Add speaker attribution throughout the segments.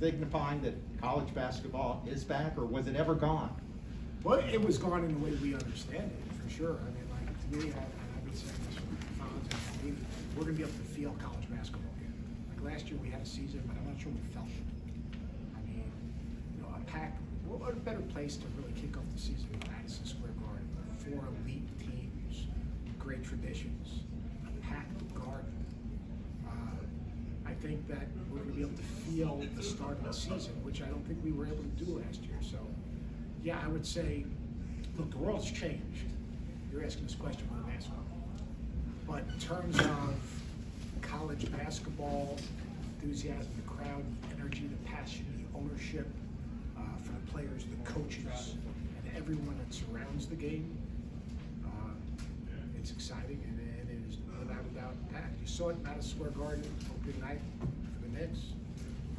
Speaker 1: signifying that college basketball is back, or was it ever gone?
Speaker 2: Well, it was gone in the way we understand it, for sure. I mean, like, to me, I've been saying this for LaPhonso and me, we're gonna be able to feel college basketball again. Like last year, we had a season, but I'm not sure we felt it. I mean, you know, a packed, what a better place to really kick off the season than Madison Square Garden. 4 elite teams, great traditions, a packed garden. I think that we're gonna be able to feel the start of the season, which I don't think we were able to do last year, so. Yeah, I would say, look, the world's changed. You're asking this question for basketball. But in terms of college basketball, enthusiasm, the crowd, the energy, the passion, the ownership for the players, the coaches, and everyone that surrounds the game, it's exciting and it is without a doubt packed. You saw it in Madison Square Garden opening night for the Knicks.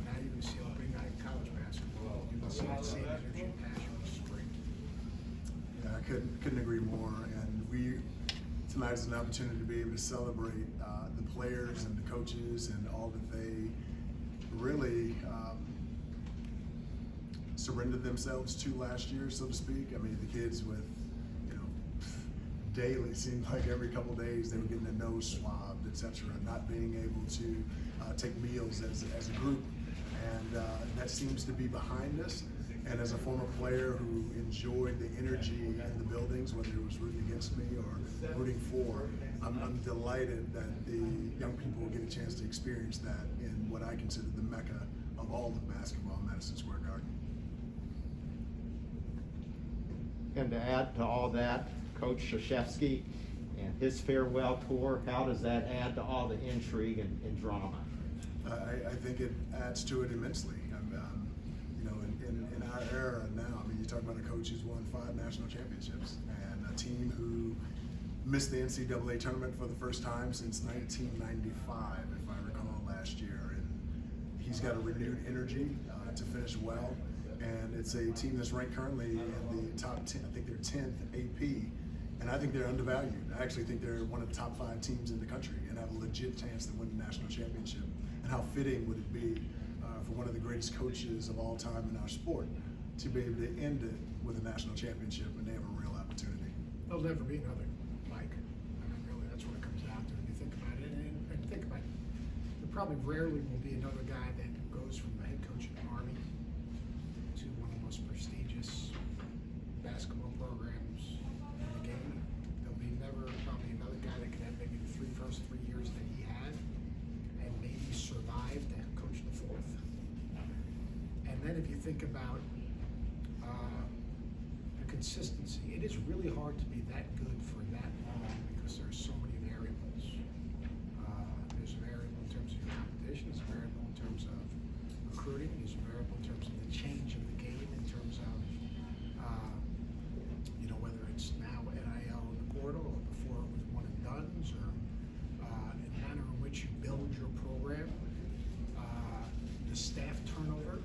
Speaker 2: Now you're going to see opening night in college basketball. You're going to see that same energy and passion.
Speaker 3: I couldn't agree more, and tonight is an opportunity to be able to celebrate the players and the coaches and all that they really surrendered themselves to last year, so to speak. I mean, the kids with, you know, daily, it seemed like every couple of days they were getting their nose swabbed, etc., not being able to take meals as a group, and that seems to be behind us. And as a former player who enjoyed the energy in the buildings, whether it was rooting against me or rooting for, I'm delighted that the young people will get a chance to experience that in what I consider the mecca of all of basketball in Madison Square Garden.
Speaker 1: And to add to all that, Coach Krzyzewski and his farewell tour, how does that add to all the intrigue and drama?
Speaker 3: I think it adds to it immensely. You know, in our era now, I mean, you talk about a coach who's won 5 national championships and a team who missed the NCAA tournament for the first time since 1995, if I recall, last year. And he's got a renewed energy to finish well. And it's a team that's ranked currently in the top 10. I think they're 10th AP. And I think they're undervalued. I actually think they're one of the top 5 teams in the country and have a legit chance to win the national championship. And how fitting would it be for one of the greatest coaches of all time in our sport to be able to end it with a national championship, and they have a real opportunity.
Speaker 2: There'll never be another Mike. I mean, really, that's what it comes down to when you think about it. And think about it. There probably rarely will be another guy that goes from the head coach of the Army to one of the most prestigious basketball programs in the game. There'll be never probably another guy that could have maybe the first 3 years that he had and maybe survive to coach the 4th. And then if you think about the consistency, it is really hard to be that good for that long because there are so many variables. There's a variable in terms of your competition, there's a variable in terms of recruiting, there's a variable in terms of the change of the game, in terms of you know, whether it's now NIL in the portal or before it was one and dones, or the manner in which you build your program, the staff turnover.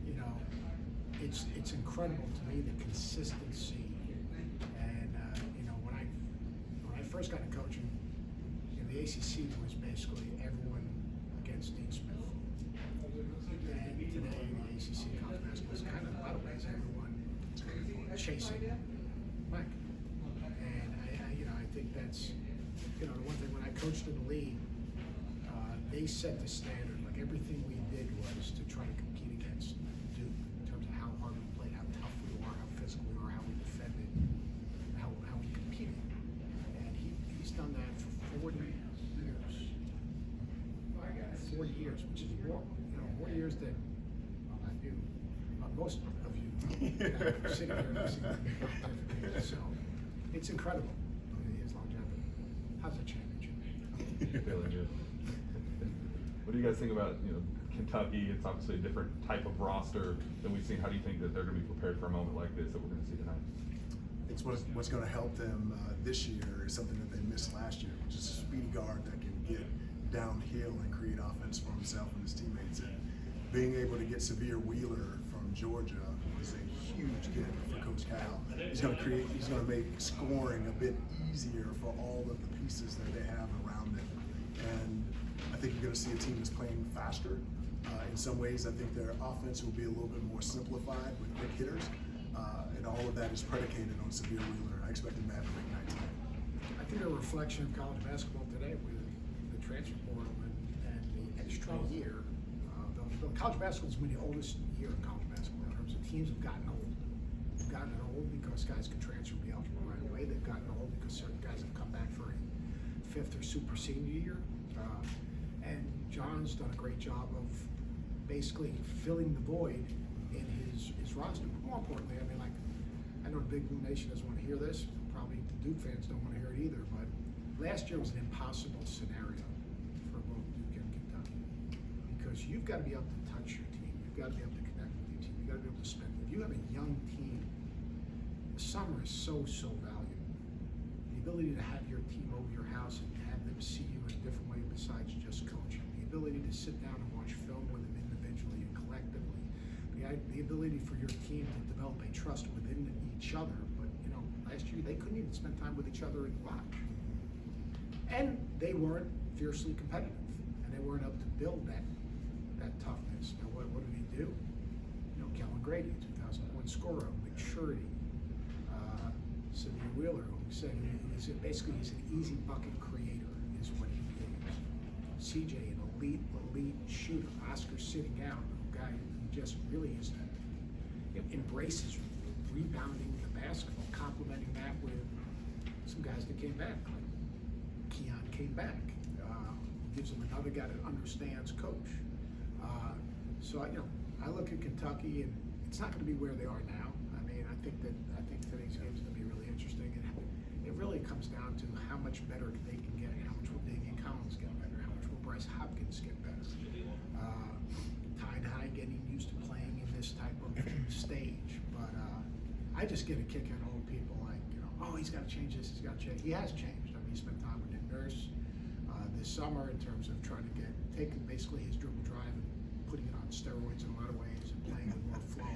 Speaker 2: You know, it's incredible to me, the consistency. And you know, when I first got into coaching, you know, the ACC was basically everyone against Dean Smith. And today, the ACC college basketball is kind of, in a lot of ways, everyone chasing Mike. And you know, I think that's, you know, the one thing when I coached in the league, they set the standard. Like everything we did was to try to compete against Duke in terms of how hard we played, how tough we were, how physical we were, how we defended, how we competed. And he's done that for 40 years. 40 years, which is more, you know, more years than not you, most of you sitting here listening. So it's incredible, his longevity. How's that championship?
Speaker 4: Really good. What do you guys think about, you know, Kentucky? It's obviously a different type of roster than we've seen. How do you think that they're going to be prepared for a moment like this that we're going to see tonight?
Speaker 3: It's what's going to help them this year is something that they missed last year, which is a speedy guard that can get downhill and create offense for himself and his teammates. And being able to get Severe Wheeler from Georgia is a huge gift for Coach Cal. He's going to make scoring a bit easier for all of the pieces that they have around them. And I think you're going to see a team that's playing faster. In some ways, I think their offense will be a little bit more simplified with quick hitters, and all of that is predicated on Severe Wheeler. I expect him to have a big night tonight.
Speaker 2: I think a reflection of college basketball today with the transfer portal and the extra year. The college basketball has been the oldest year of college basketball in terms of teams have gotten old. They've gotten old because guys can transfer and be eligible right away. They've gotten old because certain guys have come back for a fifth or super senior year. And John's done a great job of basically filling the void in his roster. But more importantly, I mean, like, I know the Big Blue Nation doesn't want to hear this. Probably the Duke fans don't want to hear it either. But last year was an impossible scenario for both Duke and Kentucky because you've got to be able to touch your team. You've got to be able to connect with your team. You've got to be able to spend. If you have a young team, the summer is so valuable. The ability to have your team over your house and have them see you in a different way besides just coaching. The ability to sit down and watch film with them individually and collectively. The ability for your team to develop a trust within each other. But, you know, last year they couldn't even spend time with each other in the lodge. And they weren't fiercely competitive. And they weren't able to build that toughness. Now, what did he do? You know, Kellen Grady, 2,000-point scorer, maturity. Severe Wheeler, who said he's an easy bucket creator, is what he is. CJ, an elite shooter. Oscar sitting out, a guy who just really is, embraces rebounding the basketball, complementing that with some guys that came back, like Keon came back. Gives him another guy that understands coach. So I look at Kentucky, and it's not going to be where they are now. I mean, I think today's game is going to be really interesting, and it really comes down to how much better they can get, how much will Davian Collins get better, how much will Bryce Hopkins get better. Tide High getting used to playing in this type of stage, but I just get a kick out of old people like, oh, he's got to change this, he's got to change. He has changed. I mean, he spent time with Nick Nurse this summer in terms of trying to taking basically his dribble drive and putting it on steroids in a lot of ways and playing with more flow.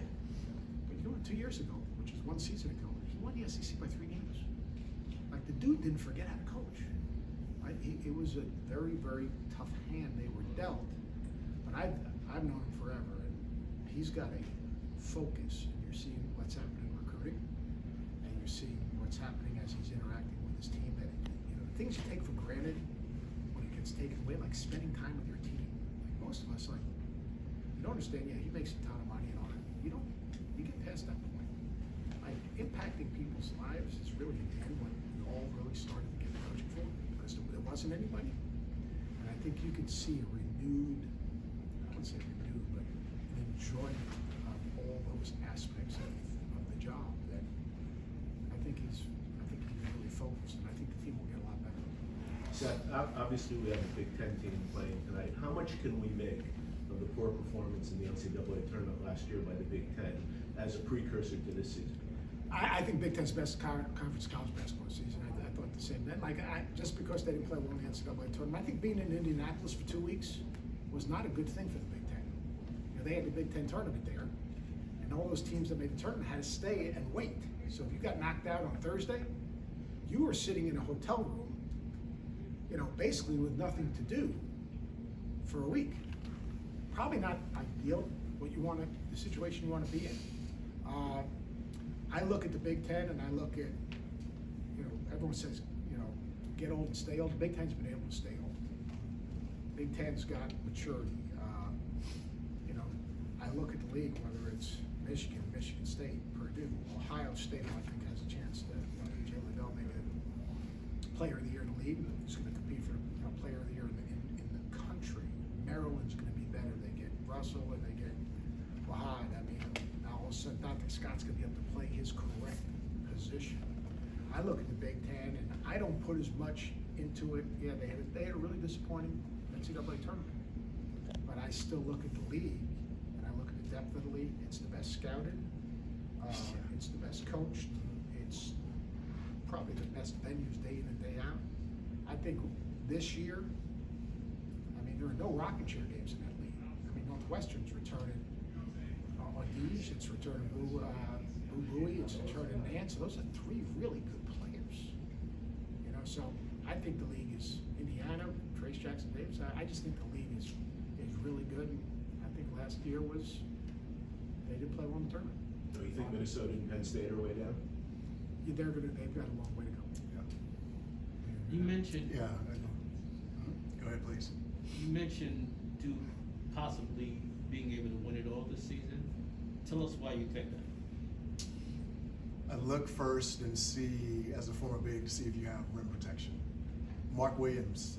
Speaker 2: But 2 years ago, which is one season ago, he won the SEC by 3 games. Like, the dude didn't forget how to coach. Right? It was a very tough hand they were dealt. But I've known him forever, and he's got a focus. And you're seeing what's happening in recruiting, and you're seeing what's happening as he's interacting with his team. That the things you take for granted when it gets taken away, like spending time with your team. Like most of us, like, you don't understand. Yeah, he makes a ton of money and all that. You get past that point. Like, impacting people's lives is really in the end when we all really started to get coaching for, because there wasn't anybody. And I think you can see a renewed, I wouldn't say renewed, but an enjoyment of all those aspects of the job that I think he's really focused, and I think the team will get a lot better.
Speaker 5: Seth, obviously we have a Big Ten team playing tonight. How much can we make of the poor performance in the NCAA tournament last year by the Big Ten as a precursor to this season?
Speaker 2: I think Big Ten's best conference college basketball season. I thought the same then. Like, just because they didn't play well in the NCAA tournament, I think being in Indianapolis for 2 weeks was not a good thing for the Big Ten. They had the Big Ten tournament there, and all those teams that made the tournament had to stay and wait. So if you got knocked out on Thursday, you were sitting in a hotel room, basically with nothing to do for a week. Probably not ideal, the situation you want to be in. I look at the Big Ten and I look at, everyone says, get old and stay old. The Big Ten's been able to stay old. Big Ten's got maturity. I look at the league, whether it's Michigan State, Purdue, Ohio State, I think has a chance to, E.J. Liddell, maybe the player of the year in the league, who's going to compete for player of the year in the country. Maryland's going to be better. They get Russell and they get Wahad. I mean, now all of a sudden, Dante Scott's going to be able to play his correct position. I look at the Big Ten, and I don't put as much into it. Yeah, they had a really disappointing NCAA tournament, but I still look at the league, and I look at the depth of the league. It's the best scouted. It's the best coached. It's probably the best venues day in and day out. I think this year, there are no rocket chair games in that league. Northwestern's returning Ortiz, it's returning Bowie, it's returning Nance. Those are 3 really good players. So I think the league is Indiana, Trace Jackson Davis. I just think the league is really good. And I think last year they did play well in the tournament.
Speaker 5: Do you think Minnesota and Penn State are way down?
Speaker 2: Yeah, they've got a long way to go.
Speaker 3: Yeah.
Speaker 6: You mentioned.
Speaker 3: Yeah. Go ahead, please.
Speaker 6: You mentioned Duke possibly being able to win it all this season. Tell us why you think that.
Speaker 3: I look first and see, as a former big, to see if you have rim protection. Mark Williams.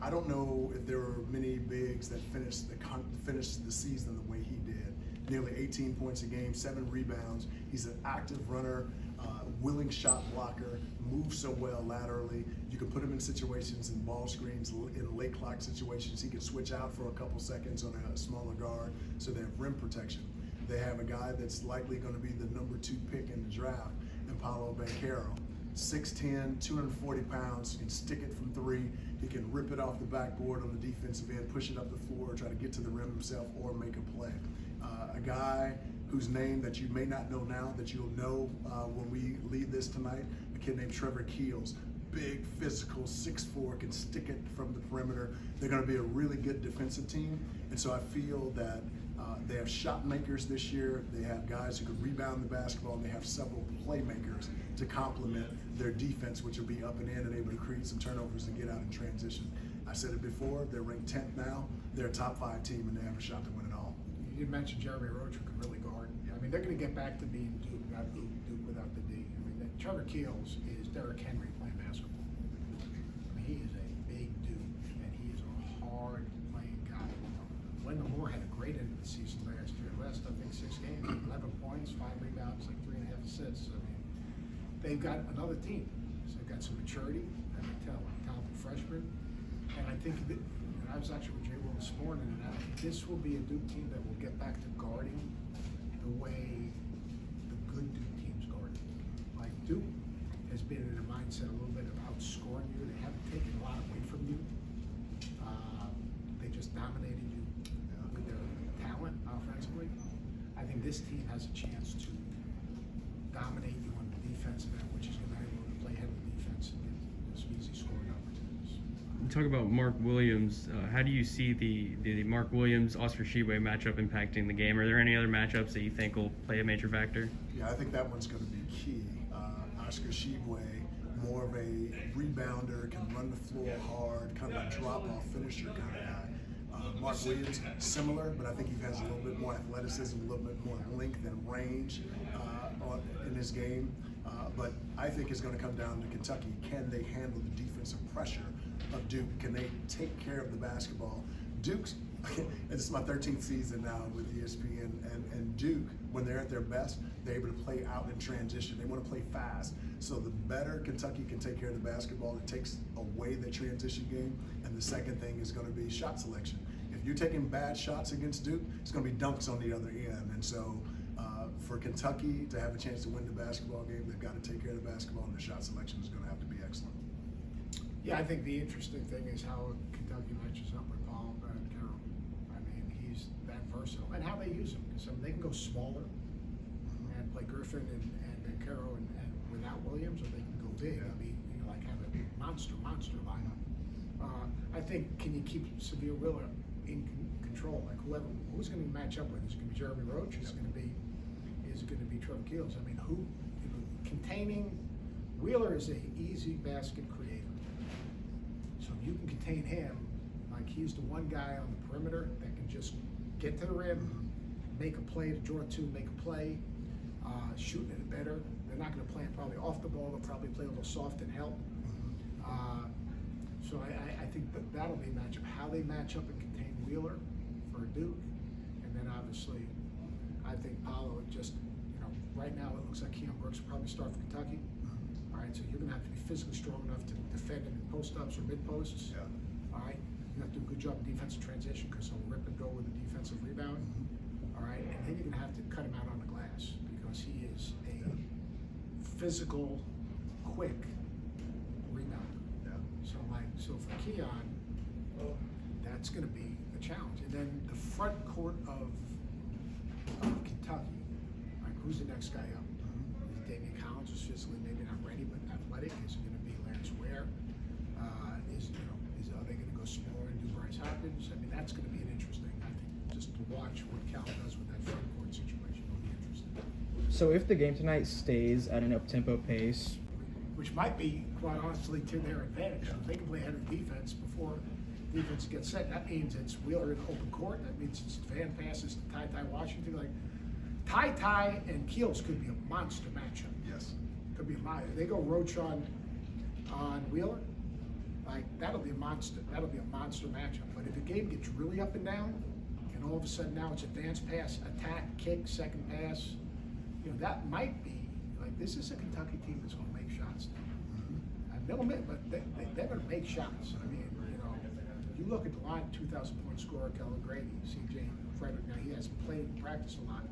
Speaker 3: I don't know if there were many bigs that finished the season the way he did. Nearly 18 points a game, 7 rebounds. He's an active runner, willing shot blocker, moves so well laterally. You can put him in situations in ball screens, in late clock situations. He can switch out for a couple seconds on a smaller guard, so they have rim protection. They have a guy that's likely going to be the number 2 pick in the draft, Paolo Banchero. 6'10", 240 pounds, he can stick it from 3. He can rip it off the backboard on the defensive end, push it up the floor, try to get to the rim himself, or make a play. A guy whose name that you may not know now, that you'll know when we leave this tonight, a kid named Trevor Keels. Big, physical, 6'4", can stick it from the perimeter. They're going to be a really good defensive team, and so I feel that they have shot makers this year. They have guys who can rebound the basketball, and they have several playmakers to complement their defense, which will be up and in and able to create some turnovers and get out in transition. I said it before, they're ranked 10th now. They're a top 5 team, and they have a shot to win it all.
Speaker 2: You mentioned Jeremy Roach, who can really guard. I mean, they're going to get back to being Duke, not Duke without the D. I mean, Trevor Keels is Derrick Henry playing basketball. I mean, he is a big dude, and he is a hard playing guy. Wendell Moore had a great end of the season last year. Last, I think, 6 games, 11 points, 5 rebounds, like 3.5 assists. I mean, they've got another team. So they've got some maturity, and they talented freshmen. And I think that, I was actually with Jay Will this morning, and I think this will be a Duke team that will get back to guarding the way the good Duke teams guard. Like Duke has been in a mindset a little bit of outscoring you. They haven't taken a lot away from you. They just dominated you with their talent offensively. I think this team has a chance to dominate you on the defensive end, which is going to be able to play heavy defense and get some easy scoring opportunities.
Speaker 7: You talk about Mark Williams. How do you see the Mark Williams Oscar Tshiebwe matchup impacting the game? Are there any other matchups that you think will play a major factor?
Speaker 3: Yeah, I think that one's going to be key. Oscar Tshiebwe, more of a rebounder, can run the floor hard, kind of a drop-off finisher kind of guy. Mark Williams, similar, but I think he has a little bit more athleticism, a little bit more length and range in his game. But I think it's going to come down to Kentucky. Can they handle the defensive pressure of Duke? Can they take care of the basketball? Duke's, this is my 13th season now with ESPN, and Duke, when they're at their best, they're able to play out in transition. They want to play fast. So the better Kentucky can take care of the basketball, it takes away the transition game. And the second thing is going to be shot selection. If you're taking bad shots against Duke, it's going to be dunks on the other end. And so for Kentucky to have a chance to win the basketball game, they've got to take care of the basketball, and the shot selection is going to have to be excellent.
Speaker 2: Yeah, I think the interesting thing is how Kentucky matches up with Paul Banchero. I mean, he's that versatile, and how they use him. Because they can go smaller and play Griffin and Banchero and without Williams, or they can go big. I mean, like have a monster lineup. I think, can you keep Severe Wheeler in control? Like who's going to match up with? Is it going to be Jeremy Roach? Is it going to be Trevor Keels? I mean, containing Wheeler is an easy basket creator. So if you can contain him, like he's the one guy on the perimeter that can just get to the rim, make a play to draw 2, make a play, shooting it better. They're not going to play him probably off the ball. They'll probably play a little soft and help. So I think that'll be a matchup. How they match up and contain Wheeler for Duke, and then obviously I think Paolo just, right now it looks like Keon Brooks will probably start for Kentucky. All right, so you're going to have to be physically strong enough to defend him in post-ups or mid-posts.
Speaker 3: Yeah.
Speaker 2: All right, you have to do a good job in defensive transition because he'll rip and go with a defensive rebound. All right, and then you're going to have to cut him out on the glass because he is a physical, quick rebounder.
Speaker 3: Yeah.
Speaker 2: So for Keon, that's going to be a challenge. And then the front court of Kentucky, like who's the next guy up? Damian Collins is physically maybe not ready, but athletic. Is it going to be Lance Ware? Is Are they going to go smaller and do Bryce Hopkins? I mean, that's going to be an interesting, I think, just to watch what Cal does with that front court situation will be interesting.
Speaker 8: So if the game tonight stays at an up-tempo pace,
Speaker 2: Which might be, quite honestly, to their advantage. If they can play heavy defense before defense gets set, that means it's Wheeler in open court. That means it's fan passes to Ty Washington. Like, Ty and Keels could be a monster matchup.
Speaker 3: Yes.
Speaker 2: Could be a monster. They go Roach on Wheeler. Like, that'll be a monster. That'll be a monster matchup. But if the game gets really up and down, and all of a sudden now it's advance pass, attack, kick, second pass, you know, that might be like, this is a Kentucky team that's going to make shots. And they'll make, but they're going to make shots. I mean, you know, you look at the line, 2,000-point scorer, Keller Grady, C.J. Frederick. Now he hasn't played in practice a lot.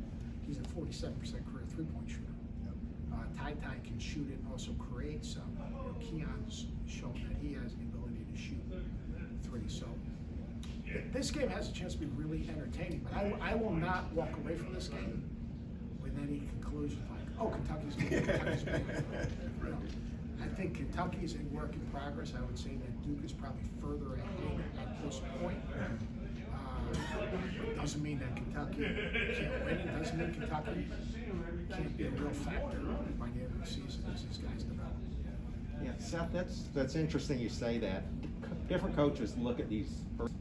Speaker 2: He's a 47% career three-point shooter. Ty can shoot it and also create some. You know, Keon's shown that he has the ability to shoot three. So this game has a chance to be really entertaining. But I will not walk away from this game with any conclusion like, oh, Kentucky's good. Kentucky's good. You know, I think Kentucky is a work in progress. I would say that Duke is probably further ahead at this point. Doesn't mean that Kentucky can't win. It doesn't mean Kentucky can't be a real factor by the end of the season as these guys develop.
Speaker 1: Yeah, Seth, that's interesting you say that. Different coaches look at these first